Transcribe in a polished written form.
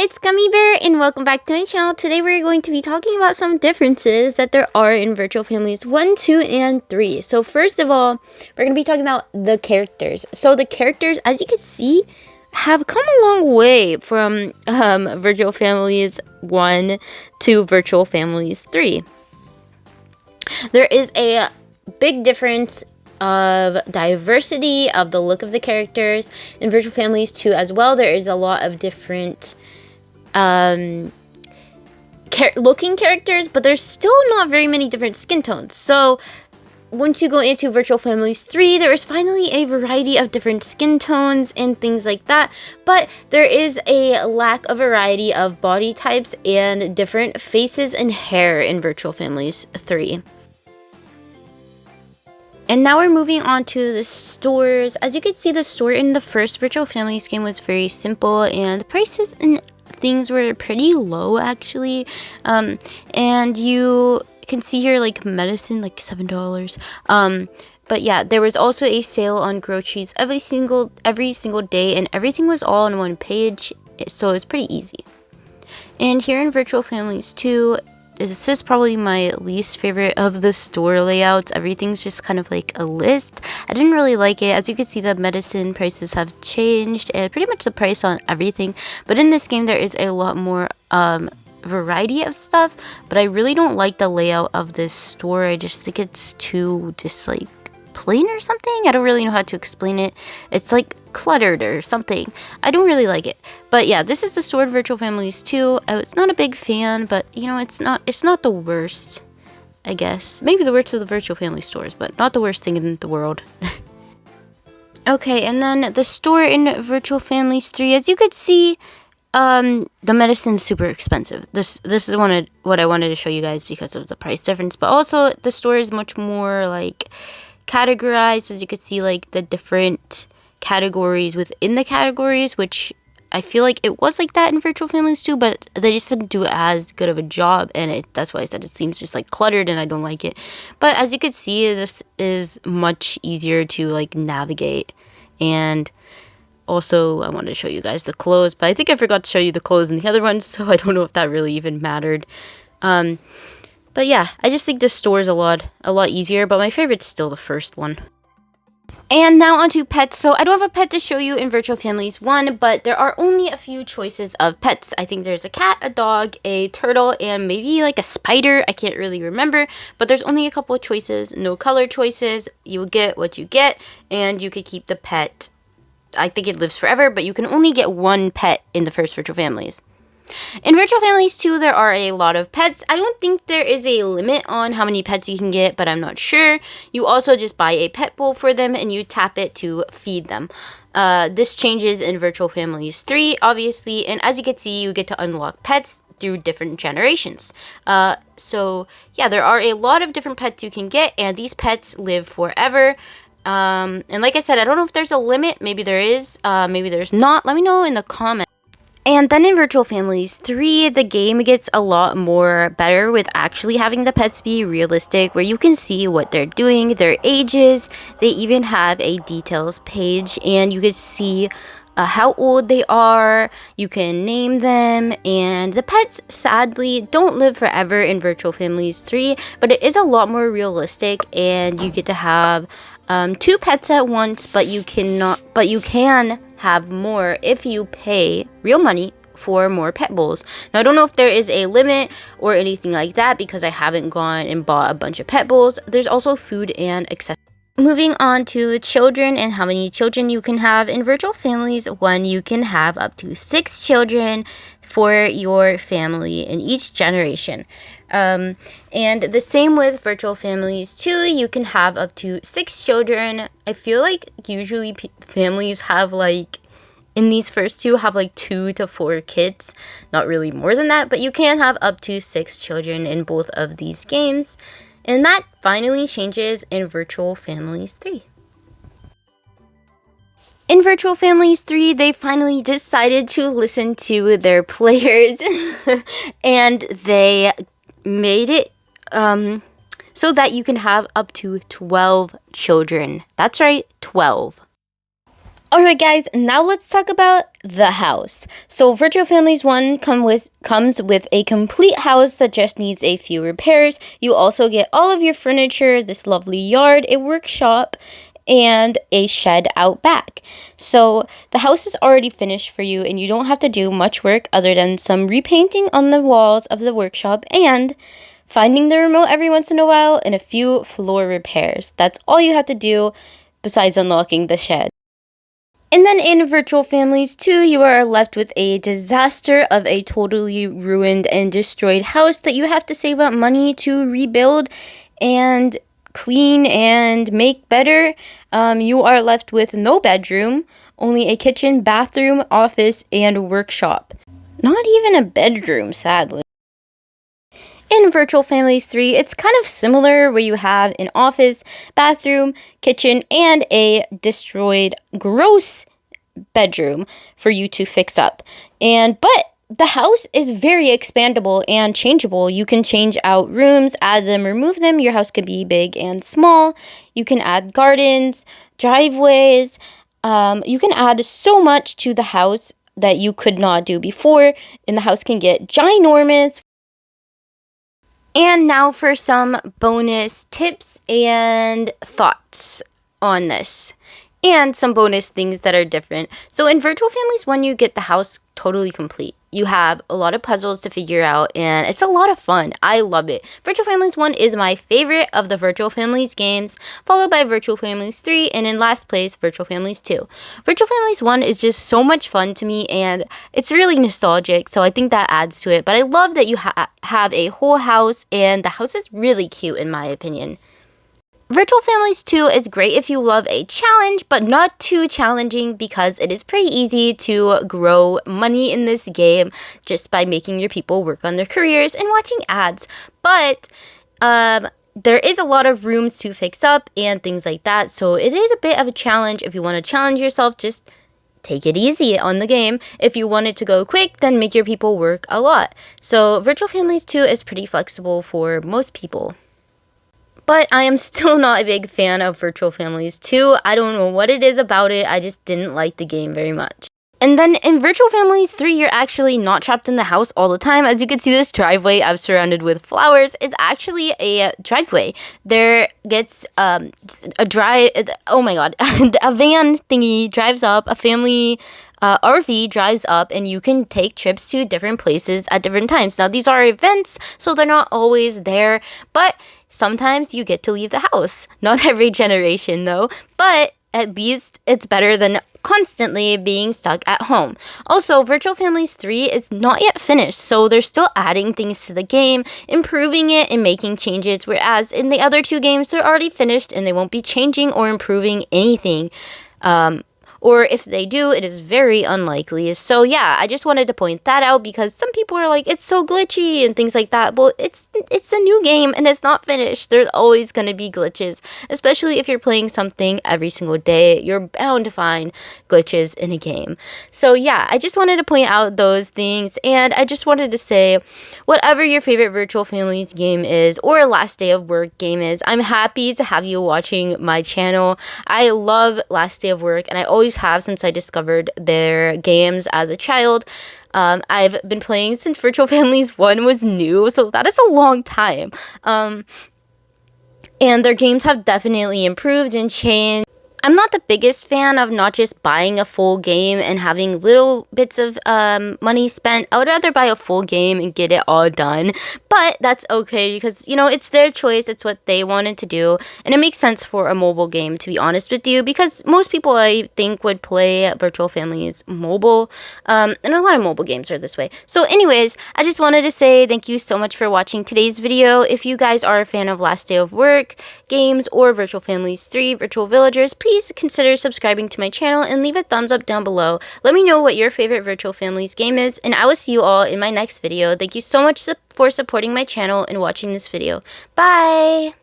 it's Gummy Bear and welcome back to my channel. Today we're going to be talking about some differences that there are in Virtual Families 1, 2, and 3. So first of all, we're going to be talking about the characters. So the characters, as you can see, have come a long way from Virtual Families 1 to Virtual Families 3. There is a big difference of diversity of the look of the characters. In Virtual Families 2 as well, there is a lot of different looking characters, but there's still not very many different skin tones. So once you go into Virtual Families 3, there is finally a variety of different skin tones and things like that, but there is a lack of variety of body types and different faces and hair in Virtual Families 3. And now we're moving on to the stores. As you can see, the store in the first Virtual Families game was very simple, and the prices and things were pretty low actually. And you can see here like medicine, like $7. But yeah, there was also a sale on groceries every single day, and everything was all on one page, so it's pretty easy. And here in Virtual Families 2, this is probably my least favorite of the store layouts. Everything's just kind of like a list. I didn't really like it. As you can see, the medicine prices have changed and pretty much the price on everything. But in this game, there is a lot more variety of stuff. But I really don't like the layout of this store. I just think it's too just like plain or something. I don't really know how to explain it. It's like cluttered or something. I don't really like it. But yeah, this is the store in Virtual Families 2. I was not a big fan, but you know, it's not the worst, I guess. Maybe the worst of the Virtual Family stores, but not the worst thing in the world. Okay, and then the store in Virtual Families 3, as you could see, the medicine's super expensive. This is what I wanted to show you guys because of the price difference, but also the store is much more like categorized. As you can see, like the different categories within the categories, which I feel like it was like that in Virtual Families 2, but they just didn't do as good of a job, and that's why I said it seems just like cluttered and I don't like it. But as you can see, this is much easier to like navigate. And also I wanted to show you guys the clothes, but I think I forgot to show you the clothes in the other ones, so I don't know if that really even mattered. But yeah, I just think this store is a lot easier, but my favorite's still the first one. And now onto pets. So I don't have a pet to show you in Virtual Families 1, but there are only a few choices of pets. I think there's a cat, a dog, a turtle, and maybe like a spider. I can't really remember, but there's only a couple of choices, no color choices. You will get what you get, and you could keep the pet. I think it lives forever, but you can only get one pet in the first Virtual Families. In Virtual Families 2, there are a lot of pets. I don't think there is a limit on how many pets you can get, but I'm not sure. You also just buy a pet bowl for them and you tap it to feed them. This changes in Virtual Families 3, obviously, and as you can see, you get to unlock pets through different generations. So yeah, there are a lot of different pets you can get, and these pets live forever. And like I said, I don't know if there's a limit. Maybe there is, maybe there's not. Let me know in the comments. And then in Virtual Families 3, the game gets a lot more better with actually having the pets be realistic, where you can see what they're doing, their ages. They even have a details page, and you can see how old they are. You can name them, and the pets sadly don't live forever in Virtual Families 3, but it is a lot more realistic, and you get to have 2 pets at once, but you can have more if you pay real money for more pet bowls. Now I don't know if there is a limit or anything like that because I haven't gone and bought a bunch of pet bowls. There's also food and accessories. Moving on to children and how many children you can have. In Virtual Families 1, you can have up to 6 children for your family in each generation. And the same with Virtual Families 2, you can have up to 6 children. I feel like usually families have like, in these first two, have like 2 to 4 kids. Not really more than that, but you can have up to 6 children in both of these games. And that finally changes in Virtual Families 3. In Virtual Families 3, they finally decided to listen to their players and they made it so that you can have up to 12 children. That's right, 12. Alright guys, now let's talk about the house. So Virtual Families 1 comes with a complete house that just needs a few repairs. You also get all of your furniture, this lovely yard, a workshop, and a shed out back. So the house is already finished for you and you don't have to do much work other than some repainting on the walls of the workshop and finding the remote every once in a while and a few floor repairs. That's all you have to do besides unlocking the shed. And then in Virtual Families 2, you are left with a disaster of a totally ruined and destroyed house that you have to save up money to rebuild and clean and make better. You are left with no bedroom, only a kitchen, bathroom, office, and workshop. Not even a bedroom, sadly. In Virtual Families 3, it's kind of similar where you have an office, bathroom, kitchen, and a destroyed, gross bedroom for you to fix up. But the house is very expandable and changeable. You can change out rooms, add them, remove them. Your house can be big and small. You can add gardens, driveways. You can add so much to the house that you could not do before, and the house can get ginormous. And now for some bonus tips and thoughts on this. And some bonus things that are different. So in Virtual Families 1, you get the house totally complete. You have a lot of puzzles to figure out, and it's a lot of fun. I love it. Virtual Families 1 is my favorite of the Virtual Families games, followed by Virtual Families 3, and in last place, Virtual Families 2. Virtual Families 1 is just so much fun to me, and it's really nostalgic, so I think that adds to it. But I love that you have a whole house, and the house is really cute in my opinion. Virtual Families 2 is great if you love a challenge, but not too challenging because it is pretty easy to grow money in this game just by making your people work on their careers and watching ads. But there is a lot of rooms to fix up and things like that, so it is a bit of a challenge. If you want to challenge yourself, just take it easy on the game. If you want it to go quick, then make your people work a lot. So Virtual Families 2 is pretty flexible for most people. But I am still not a big fan of Virtual Families 2. I don't know what it is about it. I just didn't like the game very much. And then in Virtual Families 3, you're actually not trapped in the house all the time. As you can see, this driveway I've surrounded with flowers is actually a driveway. There gets a van thingy drives up, a family RV drives up, and you can take trips to different places at different times. Now, these are events, so they're not always there, but sometimes you get to leave the house. Not every generation, though, but at least it's better than constantly being stuck at home. Also, Virtual Families 3 is not yet finished, so they're still adding things to the game, improving it, and making changes, whereas in the other two games, they're already finished and they won't be changing or improving anything. Or if they do, it is very unlikely. So yeah, I just wanted to point that out because some people are like, it's so glitchy and things like that. Well, it's a new game and it's not finished. There's always going to be glitches, especially if you're playing something every single day. You're bound to find glitches in a game. So yeah, I just wanted to point out those things, and I just wanted to say, whatever your favorite Virtual Families game is or Last Day of Work game is, I'm happy to have you watching my channel. I love Last Day of Work, and I always have since I discovered their games as a child. I've been playing since Virtual Families 1 was new, so that is a long time. And their games have definitely improved and changed. I'm not the biggest fan of not just buying a full game and having little bits of money spent. I would rather buy a full game and get it all done. But that's okay because, you know, it's their choice. It's what they wanted to do. And it makes sense for a mobile game, to be honest with you, because most people, I think, would play Virtual Families mobile. And a lot of mobile games are this way. So anyways, I just wanted to say thank you so much for watching today's video. If you guys are a fan of Last Day of Work games or Virtual Families 3 Virtual Villagers, please consider subscribing to my channel and leave a thumbs up down below. Let me know what your favorite Virtual Families game is, and I will see you all in my next video. Thank you so much for supporting my channel and watching this video. Bye!